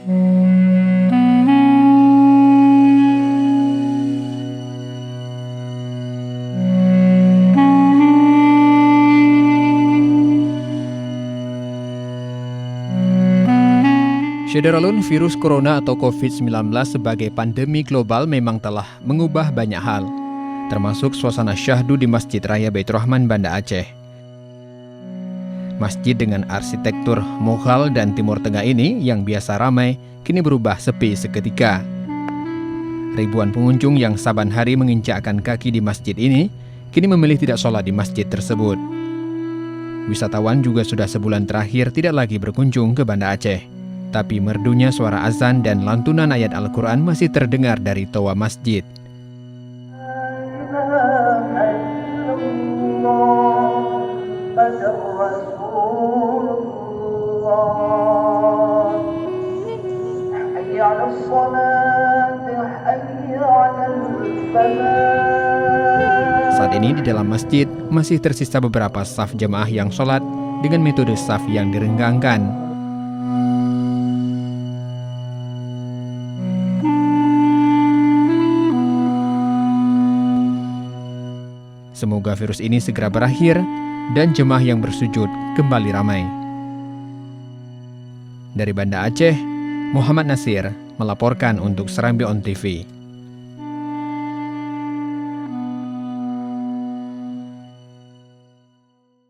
Syederalun, virus corona atau COVID-19 sebagai pandemi global memang telah mengubah banyak hal, termasuk suasana syahdu di Masjid Raya Baitur Rahman, Banda Aceh. Masjid dengan arsitektur Mughal dan Timur Tengah ini yang biasa ramai, kini berubah sepi seketika. Ribuan pengunjung yang saban hari menginjakkan kaki di masjid ini, kini memilih tidak sholat di masjid tersebut. Wisatawan juga sudah sebulan terakhir tidak lagi berkunjung ke Banda Aceh. Tapi merdunya suara azan dan lantunan ayat Al-Quran masih terdengar dari toa masjid. Saat ini di dalam masjid masih tersisa beberapa saf jemaah yang sholat dengan metode saf yang direnggangkan. Semoga virus ini segera berakhir dan jemaah yang bersujud kembali ramai. Dari Banda Aceh, Muhammad Nasir melaporkan untuk Serambi On TV.